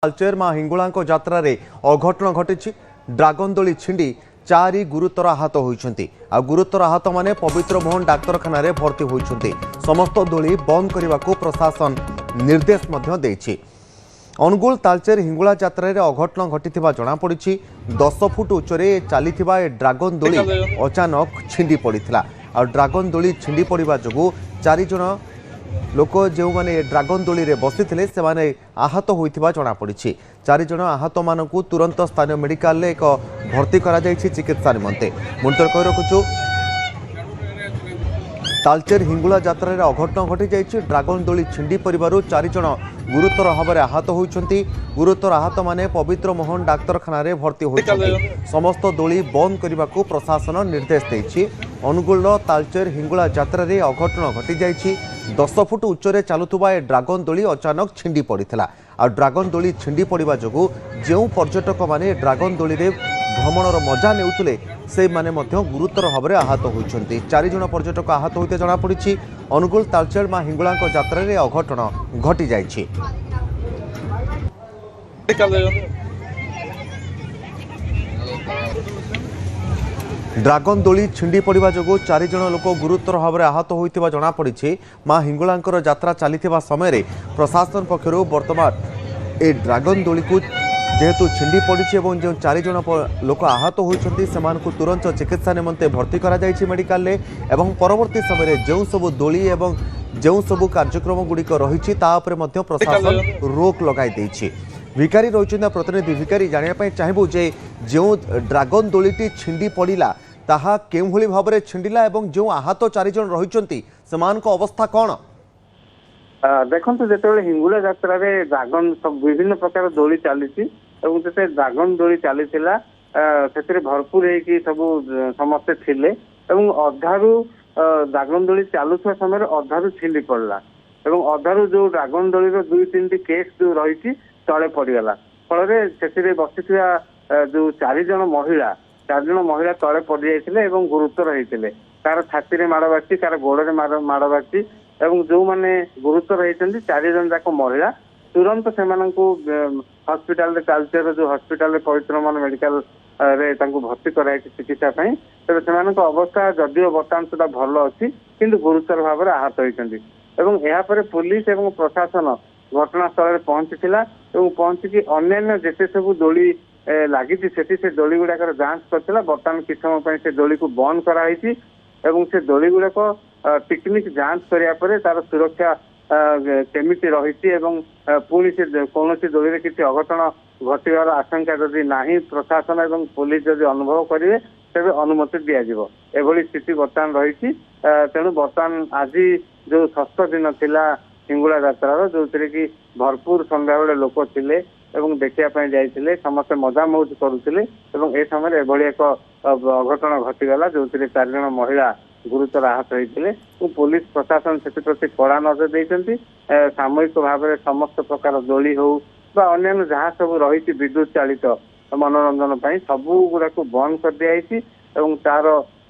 तालचेर मां हिंगुला जात्रा रे अघटन घटी। ड्रागन दोली छिंडी 4 गुरुतर आहत होइछंती। गुरुतर आहत माने पवित्र मोहन डाक्तरखाना रे भर्ती होइछंती। समस्त दोली बंद करने को प्रशासन निर्देश मध्य देछि। अनुगुल तालचेर हिंगुला जात्रा रे अघटन घटी जनापड़ी। 10 फुट उच्चरे चली ड्रागन दोली अचानक छिंडी पड़ा। ड्रागन दोली छिंडी पड़ा जो 4 जन लोक जो माने ड्रागन दोली रे बसी से माने आहत होइथिबा जनापड़ी। 4 जन आहत मानकु तुरंत स्थानीय मेडिकल रे एक भर्ती करा जायछि चिकित्सा निमंते। मुंतर कहि रखुछु तालचेर हिंगुला जात्रा रे अघटन घटी जायछि। ड्रागन दोली छिंडी परिवारु 4 जन गुरुतर भाव में आहत होइछंती। गुरुतर आहत माने पवित्र मोहन डाक्तरखाना रे भर्ती होइछंती। समस्त दोली बंद करने को प्रशासन निर्देश देछि। अनुगुल तालचेर हिंगुला जात्रा रे अघटन घटी जायछि। 10 फुट उच्चरे चलुवा ड्रागन दोली अचानक छिंडी पड़ा। ड्रागन दोली छिंडी पड़ा जो जो पर्यटक माने ड्रागन दोली रे भ्रमणर मजा नेउतले से माने मध्य गुरुतर भाव में आहत होइछंती। 4 जन पर्यटक आहत होते जनापड़ी। अनुगुल तालचेर मां हिंगुला जात्रा रे अघटन घटी जायछि। ड्रागन दोली छिंडी पड़ा जो 4 जन लोक गुरुतर भाव में आहत होता जनापड़ी। मां हिंगुला जात्रा चली समय प्रशासन पक्षर बर्तमान ए ड्रागन दोली को जेहेतु छिंडी पड़ी जो 4 जन लोक आहत होती तुरंत चिकित्सा निमंते भर्ती करा जायछि मेडिकल रे। एवं परवर्ती समय जो सब दोली एवं जो सब कार्यक्रम गुड़िक रही प्रशासन रोक लगाई। भिकारी रही प्रतिनिधि भिकारी जानापी चाहबू जे जो ड्रागन दोलीटी छिंडी पड़ा ताहा केउभली भाव में छिंडिला एवं जो आहत 4 जन रही अवस्था कौन? देखो जो हिंगुला जात्रा रे ड्रागन सब विभिन्न प्रकार दोली चली जो ड्रागन दोली चली भरपूर होगी सब समस्ते थिले अधारू ड्रागन दोली चलुवा समय अधारू छिंडी पड़ा। अधारू जो ड्रागन दोली 2-3 केस जो रही तले पड़गला फल से बसी जो 4 जन महिला तले पड़ जाते गुरुतर होते। कार छाती माड़ बाची कार गोड़े माड़ बाची जो मैंने गुरुतर होती 4 जन जाक महिला तुरंत से हॉस्पिटल तालचेर जो हॉस्पिटल पवित्र मोहन मेडिकल रे भर्ती कराई चिकित्सा तेज से अवस्था जदिव बर्तमान सुधा भल अच्छी किंतु गुरुतर भाव में आहत होती। पुलिस एवं प्रशासन घटनास्थल पहुंची पहुंचिकी अन्य जिते सब दोली लगी से दोली गुड़ाक जांच करता। बर्तमान किस समय से दोली को बंद कराई से दोली गुड़ाक टेक्निक जांच कराया तार सुरक्षा केमिति रही पुणी से कौन दोली किसी अघटन घटार आशंका जदि नहीं प्रशासन एवं पुलिस जदि अनुभव करेंगे तेज अनुमति दिज्व एभली स्थिति बर्तमान रही। तेणु बर्तमान आज जो षष्ठ दिन थिला हिंगुला जात्रार जो कि भरपूर संध्या बेले लोक थे देखा जाते समस्त मजा मौज करुले ए समय एभली एक अघटन घटीगला जो 4 जन महिला गुरुतर आहत होते। पुलिस प्रशासन से कड़ा नजर देती सामूहिक भाव में समस्त प्रकार दोली हो अन्य जहाँ सब रही विद्युत चालित मनोरंजन सबू गुड़ा बंद कर दिखाई तार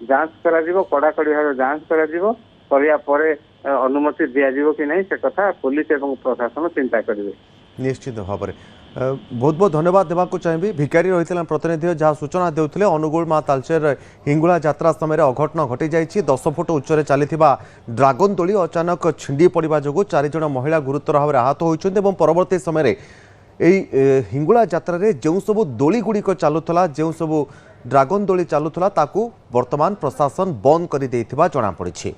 जांच कड़ाकड़ी भाव जांच कर अनुमति दिज्व कि नहीं से कथा पुलिस एवं प्रशासन चिंता करेंगे। निश्चित भाव में बहुत बहुत धन्यवाद देवाक चाहिए। भिकारी रही प्रतिनिधि जहाँ सूचना देते अनुगुल मां तालचेर हिंगुला जात्रा समय अघटन घटी जाइए। 10 फुट उच्चरे चली ड्रागन दोली अचानक छिंडी पड़ा जो 4 जन महिला गुरुतर भाव में आहत होती। परवर्ती समय हिंगुला जात्रा रे जो सब दोली गुड़िक चलुला जो सब ड्रागन दोली चलुला वर्तमान प्रशासन बंद कर जनापड़ी।